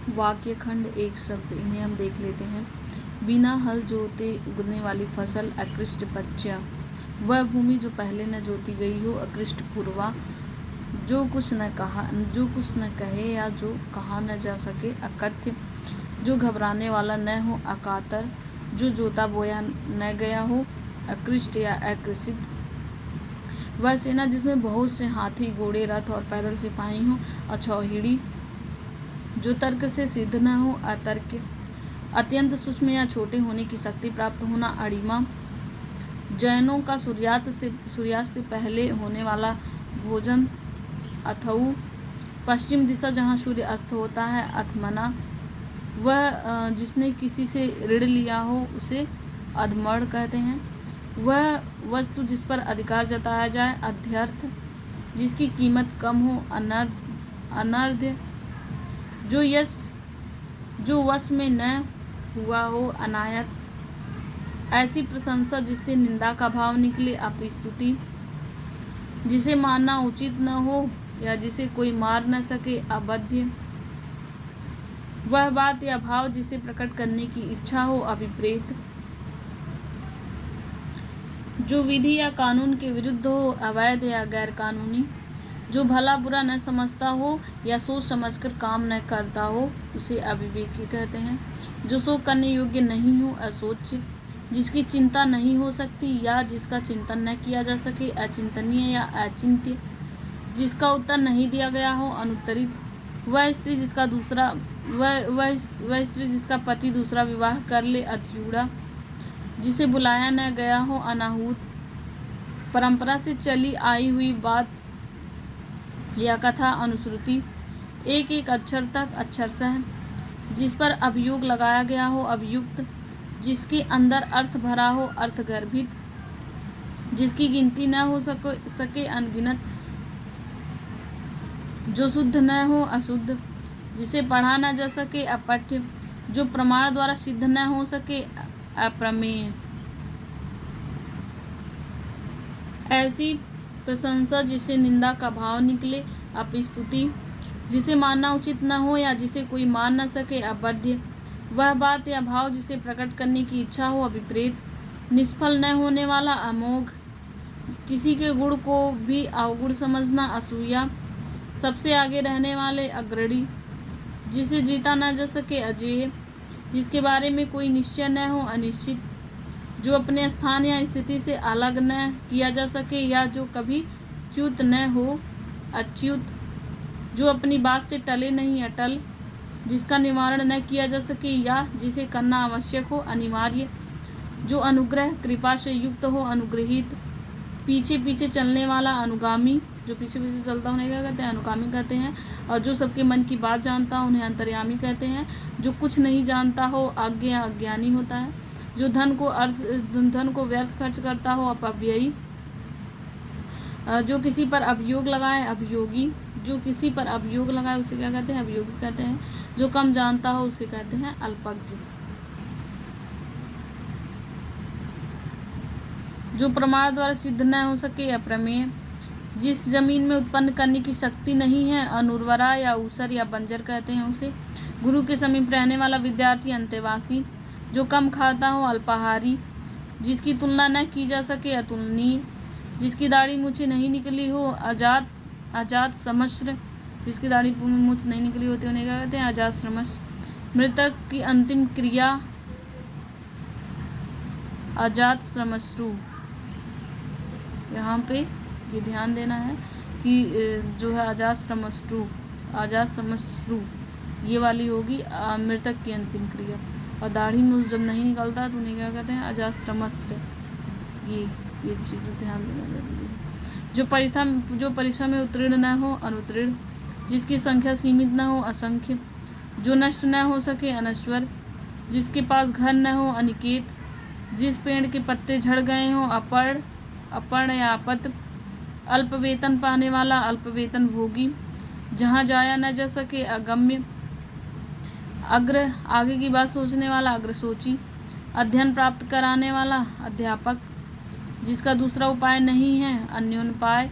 वाक्य खंड एक शब्द, इन्हें हम देख लेते हैं। बिना हल जोते उगने वाली फसल अकृष्ट पच्चा, वह भूमि जो पहले न जोती गई हो अकृष्ट पूर्वा, जो कुछ न कहे या जो कहा न जा सके अकथ्य, जो घबराने वाला न हो अकातर, जो जोता बोया न गया हो अकृष्ट या अकृषित, वह सेना जिसमें बहुत से हाथी घोड़े रथ और पैदल सिपाही हो अछौहिड़ी, जो तर्क से सिद्ध न हो अतर्क, अत्यंत सूक्ष्म या छोटे होने की शक्ति प्राप्त होना अणिमा, जैनों का सूर्यास्त से पहले होने वाला भोजन अथऊ, पश्चिम दिशा जहाँ सूर्य अस्त होता है अथमना, वह जिसने किसी से ऋण लिया हो उसे अधमड़ कहते हैं, वह वस्तु जिस पर अधिकार जताया जाए अध्यर्थ, जिसकी कीमत कम हो अनर्ध्य, जो वश में न हुआ हो अनायत, ऐसी प्रशंसा जिससे निंदा का भाव निकले अपस्तुति, जिसे मानना उचित न हो या जिसे कोई मार न सके अबध्य, वह बात या भाव जिसे प्रकट करने की इच्छा हो अभिप्रेत, जो विधि या कानून के विरुद्ध हो अवैध या गैर कानूनी, जो भला बुरा न समझता हो या सोच समझकर काम न करता हो उसे अविवेकी कहते हैं, जो शोक करने योग्य नहीं हो असोच्य, जिसकी चिंता नहीं हो सकती या जिसका चिंतन न किया जा सके अचिंतनीय या अचिंत्य, जिसका उत्तर नहीं दिया गया हो अनुत्तरित, वह स्त्री जिसका पति दूसरा विवाह कर ले अत्यूड़ा, जिसे बुलाया न गया हो अनाहूत, परंपरा से चली आई हुई बात या कथा अनुश्रुति, एक एक अक्षर तक अक्षरशः, जिस पर अभियोग लगाया गया हो अभियुक्त, जिसके अंदर अर्थ भरा हो अर्थगर्भित, जिसकी गिनती न हो सके अनगिनत, जो शुद्ध न हो अशुद्ध, जिसे पढ़ा न जा सके अपठ्य, जो प्रमाण द्वारा सिद्ध न हो सके अप्रमेय, ऐसी प्रशंसा जिससे निंदा का भाव निकले अपस्तुति, जिसे मानना उचित न हो या जिसे कोई मान न सके अबध्य, वह बात या भाव जिसे प्रकट करने की इच्छा हो अभिप्रेत, निष्फल न होने वाला अमोघ, किसी के गुण को भी अवगुण समझना असूया, सबसे आगे रहने वाले अग्रणी, जिसे जीता न जा सके अजेय, जिसके बारे में कोई निश्चय न हो अनिश्चित, जो अपने स्थान या स्थिति से अलग न किया जा सके या जो कभी च्युत न हो अच्युत, जो अपनी बात से टले नहीं अटल, जिसका निवारण न किया जा सके या जिसे करना आवश्यक हो अनिवार्य, जो अनुग्रह कृपा से युक्त हो अनुग्रहित, पीछे पीछे चलने वाला अनुगामी, जो पीछे पीछे चलता उन्हें क्या कहते हैं अनुगामी कहते हैं, और जो सबके मन की बात जानता हो उन्हें अंतर्यामी कहते हैं, जो कुछ नहीं जानता हो अज्ञ या अज्ञानी होता है, जो धन को व्यर्थ खर्च करता हो अपव्ययी, जो किसी पर अभियोग लगाए अभियोगी, जो किसी पर अभियोग लगाए उसे क्या कहते हैं अभियोगी कहते हैं, जो कम जानता हो उसे कहते हैं अल्पज्ञ, जो प्रमाण द्वारा सिद्ध न हो सके अप्रमेय, जिस जमीन में उत्पन्न करने की शक्ति नहीं है अनुर्वरा या ऊसर या बंजर कहते हैं उसे, गुरु के समीप रहने वाला विद्यार्थी अंतेवासी, जो कम खाता हो अल्पाहारी, जिसकी तुलना न की जा सके अतुलनीय, जिसकी दाढ़ी मूछें नहीं निकली हो अजात समश्र, जिसकी दाढ़ी मूछ नहीं निकली होती उन्हें क्या कहते हैं अजात श्रमश, मृतक की अंतिम क्रिया अजात श्रमश्रु, यहाँ पे ये ध्यान देना है कि जो है अजात श्रमश्रु ये वाली होगी मृतक की अंतिम क्रिया, और दाढ़ी में जब नहीं निकलता तो उन्हें क्या कहते हैं अजात श्रमश्र, ये चीज़ें ध्यान देना जरूरी है। जो परीक्षा में उत्तीर्ण न हो अनुत्तीर्ण, जिसकी संख्या सीमित न हो असंख्य, जो नष्ट न हो सके अनश्वर, जिसके पास घर न हो अनिकेत, जिस पेड़ के पत्ते झड़ गए हों अपर्ण या अपत, अल्प वेतन पाने वाला अल्प वेतन भोगी, जहाँ जाया न जा सके अगम्य, अग्र आगे की बात सोचने वाला अग्रसोची, अध्ययन प्राप्त कराने वाला अध्यापक, जिसका दूसरा उपाय नहीं है अन्योन्पाय,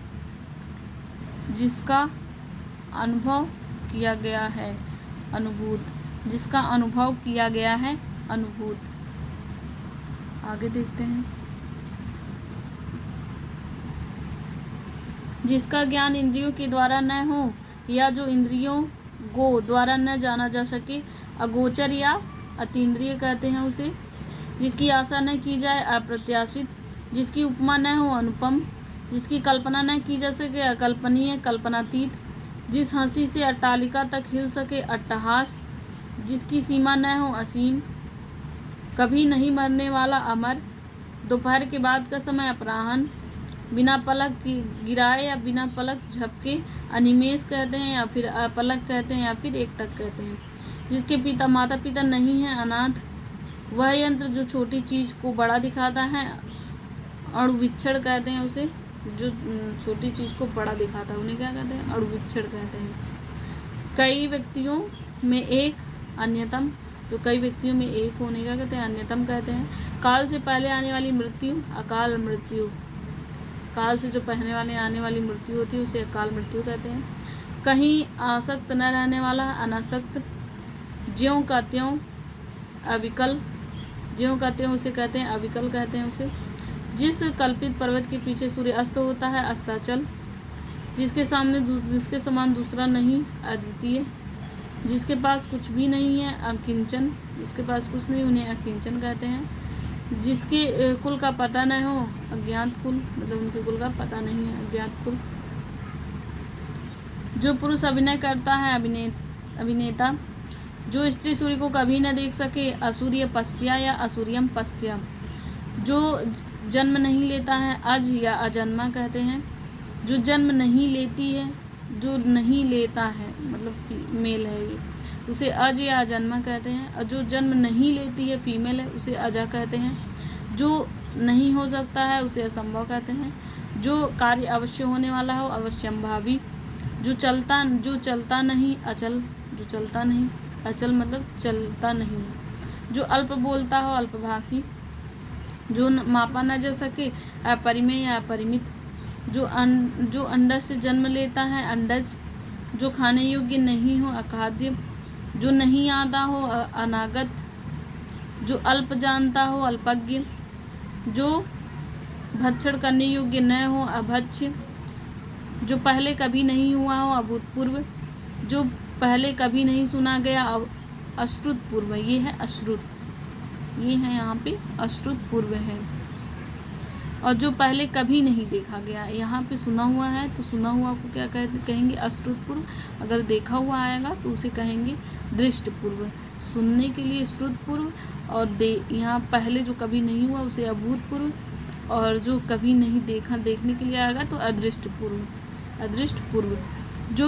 जिसका अनुभव किया गया है अनुभूत, जिसका अनुभव किया गया है अनुभूत। आगे देखते हैं। जिसका ज्ञान इंद्रियों के द्वारा न हो या जो इंद्रियों को द्वारा न जाना जा सके अगोचर या अतीन्द्रिय कहते हैं उसे। जिसकी आशा न की जाए अप्रत्याशित, जिसकी उपमा न हो अनुपम, जिसकी कल्पना न की जा सके अकल्पनीय कल्पनातीत, जिस हंसी से अट्टालिका तक हिल सके अट्टहास, जिसकी सीमा न हो असीम, कभी नहीं मरने वाला अमर, दोपहर के बाद का समय अपराह्न, बिना पलक गिराए या बिना पलक झपके अनिमेष कहते हैं या फिर अपलक कहते हैं या फिर एकटक कहते हैं। जिसके पिता माता पिता नहीं है अनाथ, वह यंत्र जो छोटी चीज को बड़ा दिखाता है अणुवीक्षण कहते हैं उसे। जो छोटी चीज को बड़ा दिखाता है उन्हें क्या कहते हैं? अणुवीक्षण कहते हैं। कई व्यक्तियों में एक अन्यतम, जो कई व्यक्तियों में एक होने का कहते हैं अन्यतम कहते हैं। काल से पहले आने वाली मृत्यु अकाल मृत्यु, काल से जो पहले वाले आने वाली मृत्यु होती है उसे अकाल मृत्यु कहते हैं। कहीं आसक्त न रहने वाला अनासक्त, ज्यों का त्यों अविकल, ज्यों का त्यों उसे कहते हैं अविकल कहते हैं उसे। जिस कल्पित पर्वत के पीछे सूर्य अस्त होता है अस्ताचल, जिसके समान दूसरा नहीं अद्वितीय, जिसके पास कुछ भी नहीं है अकिंचन, जिसके पास कुछ नहीं उन्हें अकिंचन कहते हैं। जिसके कुल का पता न हो अज्ञात कुल, मतलब उनके कुल का पता नहीं है अज्ञात कुल। जो पुरुष अभिनय करता है अभिनेता, जो स्त्री सूर्य को कभी न देख सके असूर्य पश्या या असूर्यम पश्या, जो जन्म नहीं लेता है अज या अजन्मा कहते हैं। जो जन्म नहीं लेती है, जो नहीं लेता है मतलब फीमेल है ये, उसे अज या अजन्मा कहते हैं। और जो जन्म नहीं लेती है फीमेल है उसे अजा कहते हैं। जो नहीं हो सकता है उसे असंभव कहते हैं। जो कार्य अवश्य होने वाला हो अवश्यंभावी। जो चलता नहीं अचल, जो चलता नहीं अचल मतलब चलता नहीं। जो अल्प बोलता हो अल्पभाषी। जो मापा न जा सके अपरिमेय या अपरिमित। जो अंडज से जन्म लेता है अंडज। जो खाने योग्य नहीं हो अखाद्य। जो नहीं आता हो अनागत। जो अल्प जानता हो अल्पज्ञ। जो भक्षण करने योग्य न हो अभक्ष्य। जो पहले कभी नहीं हुआ हो अभूतपूर्व। जो पहले कभी नहीं सुना गया अश्रुत पूर्व, ये है अश्रुत, ये है यहाँ पे अश्रुत पूर्व है। और जो पहले कभी नहीं देखा गया, यहाँ पे सुना हुआ है तो सुना हुआ को क्या कहेंगे अश्रुत पूर्व। अगर देखा हुआ आएगा तो उसे कहेंगे दृष्ट पूर्व। सुनने के लिए श्रुत पूर्व और यहाँ पहले जो कभी नहीं हुआ उसे अभूतपूर्व, और जो कभी नहीं देखा देखने के लिए आएगा तो अदृष्ट पूर्व, अदृष्ट पूर्व। जो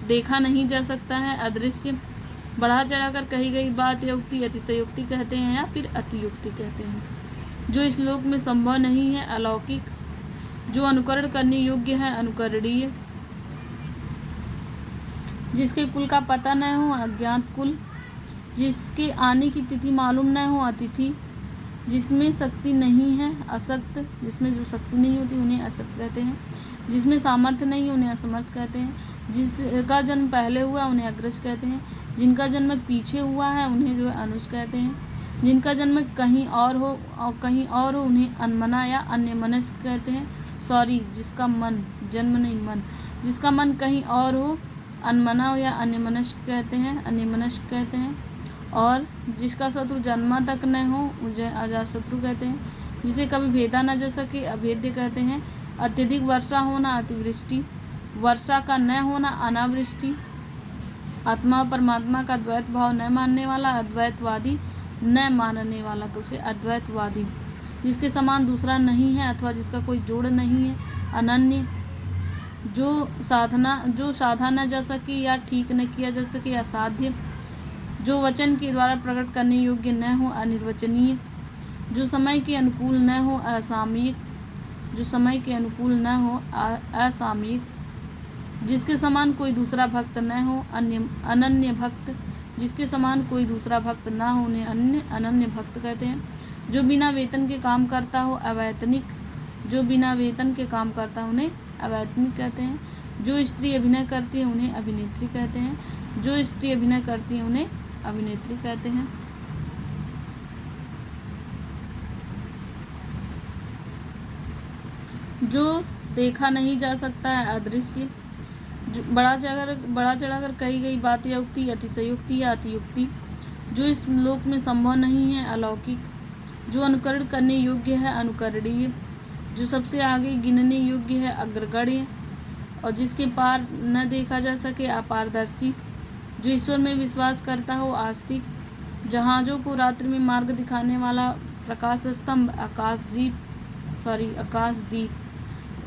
देखा नहीं जा सकता है अदृश्य। बढ़ा चढ़ाकर कही गई बात या उक्ति अतिशयोक्ति कहते हैं या फिर अतियुक्ति कहते हैं। जो इस लोक में संभव नहीं है अलौकिक। जो अनुकरण करने योग्य है अनुकरणीय। जिसके कुल का पता न हो अज्ञात कुल। जिसके आने की तिथि मालूम न हो अतिथि। जिसमें शक्ति नहीं है असक्त, जिसमें जो शक्ति नहीं होती उन्हें असक्त कहते हैं। जिसमें सामर्थ्य नहीं उन्हें असमर्थ कहते हैं। जिसका जन्म पहले हुआ उन्हें अग्रज कहते हैं। जिनका जन्म पीछे हुआ है उन्हें जो है अनुज कहते हैं। जिनका जन्म कहीं और हो उन्हें अनमना या अन्यमनस्क कहते हैं। सॉरी, जिसका मन, जन्म नहीं मन, जिसका मन कहीं और हो अनमना या अन्यमनस्क कहते हैं, अन्यमनस्क कहते हैं। और जिसका शत्रु जन्मा तक न हो उसे अजाशत्रु कहते हैं। जिसे कभी भेदा न जा सके अभेद्य कहते हैं। अत्यधिक वर्षा होना अतिवृष्टि। वर्षा का न होना अनावृष्टि। आत्मा और परमात्मा का द्वैत भाव न मानने वाला अद्वैतवादी, न मानने वाला तो उसे अद्वैतवादी। जिसके समान दूसरा नहीं है अथवा जिसका कोई जोड़ नहीं है अनन्य। जो साधा न जा सके या ठीक न किया जा सके असाध्य। जो वचन के द्वारा प्रकट करने योग्य न हो अनिर्वचनीय। जो समय के अनुकूल न हो असामयिक। जो समय के अनुकूल न हो असामयिक। जिसके समान कोई दूसरा भक्त न हो अनन्य भक्त। जिसके समान कोई दूसरा भक्त न हो उन्हें अनन्य भक्त कहते हैं। जो बिना वेतन के काम करता हो अवैतनिक। जो बिना वेतन के काम करता है उन्हें अवैतनिक कहते हैं। जो स्त्री अभिनय करती है उन्हें अभिनेत्री कहते हैं। जो स्त्री अभिनय करती है उन्हें अभिनेत्री कहते हैं। जो देखा नहीं जा सकता है अदृश्य, जो बड़ा चढ़ाकर कही गई बात या उक्ति अतिशयोक्ति या अतियुक्ति, जो इस लोक में संभव नहीं है अलौकिक, जो अनुकरण करने योग्य है अनुकरणीय, जो सबसे आगे गिनने योग्य है अग्रगण्य, और जिसके पार न देखा जा सके अपारदर्शी, जो ईश्वर में विश्वास करता हो आस्तिक, जहाजों को रात्रि में मार्ग दिखाने वाला प्रकाश स्तंभ आकाशदीप,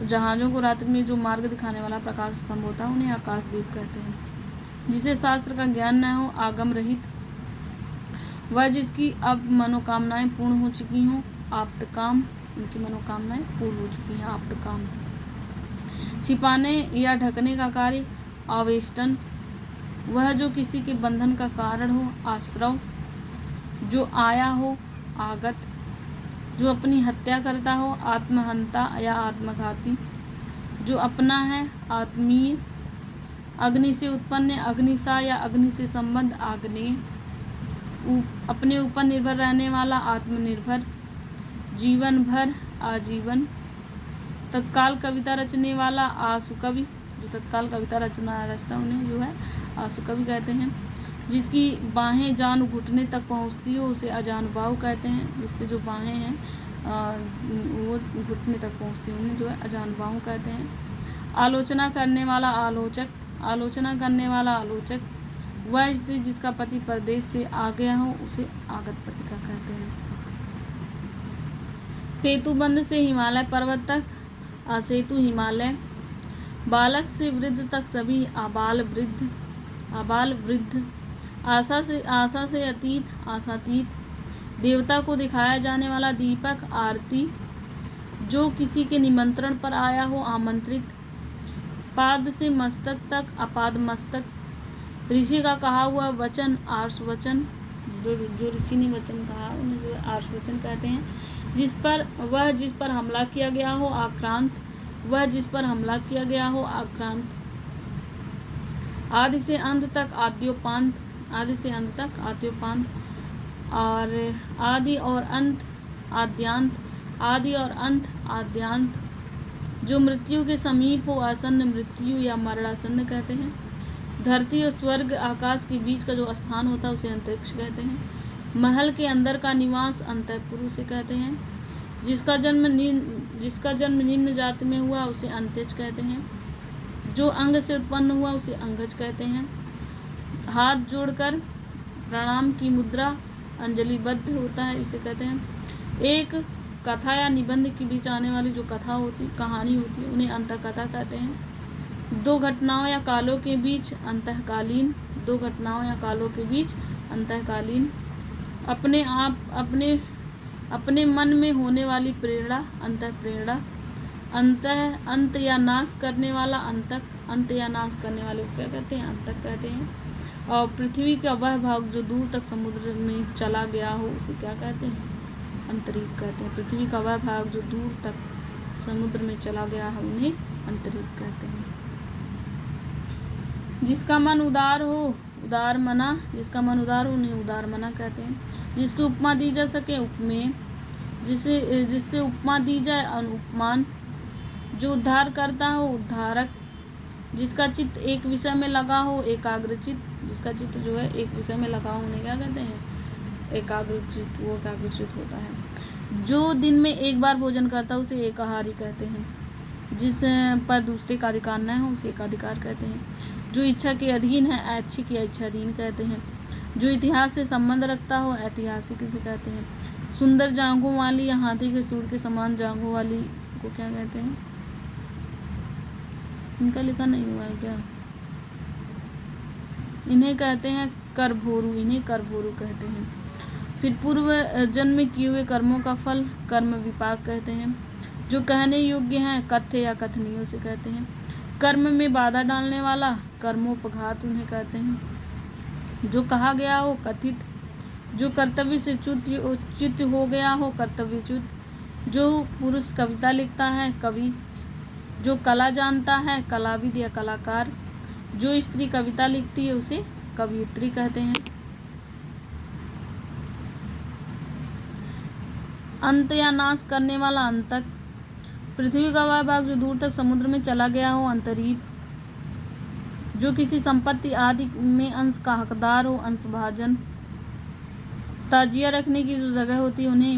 जहाजों को रात्रि में जो मार्ग दिखाने वाला प्रकाश स्तंभ होता है उन्हें आकाशदीप कहते हैं। जिसे शास्त्र का ज्ञान न हो आगम रहित, वह जिसकी अब मनोकामनाएं पूर्ण हो चुकी हों आप्तकाम, उनकी मनोकामनाएं पूर्ण हो चुकी हैं आप्तकाम। छिपाने या ढकने का कार्य आवेष्टन, वह जो किसी के बंधन का कारण हो आश्रव, जो आया हो आगत, जो अपनी हत्या करता हो आत्महंता या आत्मघाती, जो अपना है आत्मीय, अग्नि से उत्पन्न अग्निसा या अग्नि से संबंध आग्नेय, अपने ऊपर निर्भर रहने वाला आत्मनिर्भर, जीवन भर आजीवन, तत्काल कविता रचने वाला आशु कवि, जो तत्काल कविता रचना उन्हें जो है आशु कवि कहते हैं। जिसकी बाहें जान घुटने तक पहुंचती हो उसे अजानुबाहु कहते हैं। जिसके जो बाहें हैं वो घुटने तक पहुंचती हैं उन्हें जो है अजानुबाहु कहते हैं। आलोचना करने वाला आलोचक, आलोचना करने वाला आलोचक, वह स्त्री जिसका पति परदेश से आ गया हो उसे आगत पतिका कहते हैं। सेतुबंध से हिमालय पर्वत तक असेतु हिमालय, बालक से वृद्ध तक सभी आबाल वृद्ध, आशा से अतीत आशातीत, देवता को दिखाया जाने वाला दीपक आरती, जो किसी के निमंत्रण पर आया हो आमंत्रित, पाद से मस्तक तक अपाद मस्तक, ऋषि का कहा हुआ वचन आर्ष वचन, जो ऋषि ने वचन कहा उन्हें जो है आर्ष वचन कहते हैं। जिस पर हमला किया गया हो आक्रांत, वह जिस पर हमला किया गया हो आक्रांत, आदि से अंत तक आद्योपांत, आदि से अंत तक आद्योपांत, और आदि और अंत आद्यांत, आदि और अंत आद्यांत, जो मृत्यु के समीप हो आसन्न मृत्यु या मरणासन्न कहते हैं। धरती और स्वर्ग आकाश के बीच का जो स्थान होता है उसे अंतरिक्ष कहते हैं। महल के अंदर का निवास अंतःपुर उसे कहते हैं। जिसका जन्म निम्न जाति में हुआ उसे अंत्यज कहते हैं। जो अंग से उत्पन्न हुआ उसे अंगज कहते हैं। हाथ जोड़कर प्रणाम की मुद्रा अंजलिबद्ध होता है इसे कहते हैं। एक कथा या निबंध के बीच आने वाली जो कहानी होती है उन्हें अंतःकथा कहते हैं। दो घटनाओं या कालों के बीच अंतःकालीन, दो घटनाओं या कालों के बीच अंतःकालीन, अपने मन में होने वाली प्रेरणा अंतःप्रेरणा, अंत या नाश करने वाला अंतक, अंत या नाश करने वाले को क्या कहते हैं अंतक कहते हैं। और पृथ्वी का वह भाग जो दूर तक समुद्र में चला गया हो उसे क्या कहते हैं अंतरिक्ष कहते हैं। पृथ्वी का वह भाग जो दूर तक समुद्र में चला गया है उन्हें अंतरिक्ष कहते हैं। जिसका मन उदार हो उदार मना, जिसका मन उदार हो उन्हें उदार मना कहते हैं। जिसकी उपमा दी जा सके उपमेय, जिससे उपमा दी जाए अनुपमान, जो उद्धार करता हो उद्धारक, जिसका चित्त एक विषय में लगा हो एकाग्रचित, जिसका चित्त जो है एक विषय में लगा हो उन्हें क्या कहते हैं एकाग्रचित, वो एकाग्रचित होता है। जो दिन में एक बार भोजन करता है उसे एकाहारी कहते हैं। जिस पर दूसरे का अधिकार न हो उसे एकाधिकार कहते हैं। जो इच्छा के अधीन है ऐच्छिक या इच्छाधीन कहते हैं। जो इतिहास से संबंध रखता हो ऐतिहासिक इसे कहते हैं। सुंदर जांघों वाली या हाथी के सूंड के समान जांघों वाली को क्या कहते हैं, इनका लिखा नहीं हुआ है क्या, इन्हें कहते हैं करभोरू, इन्हें करभोरू कहते हैं। फिर पूर्व जन्म में किए हुए कर्मों का फल कर्म विपाक कहते हैं। जो कहने योग्य हैं कथ्य या कथनीय से कहते हैं। कर्म में बाधा डालने वाला कर्मोपघात उन्हें कहते हैं। जो कहा गया हो कथित, जो कर्तव्य से च्युत हो गया हो कर्तव्यच्युत। जो पुरुष कविता लिखता है कवि। जो कला जानता है कलाविद या कलाकार। जो स्त्री कविता लिखती है उसे कवयित्री कहते हैं। अंत या नाश करने वाला अंतक। पृथ्वी का वह भाग जो दूर तक समुद्र में चला गया हो, अंतरीप। जो किसी संपत्ति आदि में अंश का हकदार हो, अंशभाजन। ताजिया रखने की जो जगह होती है उन्हें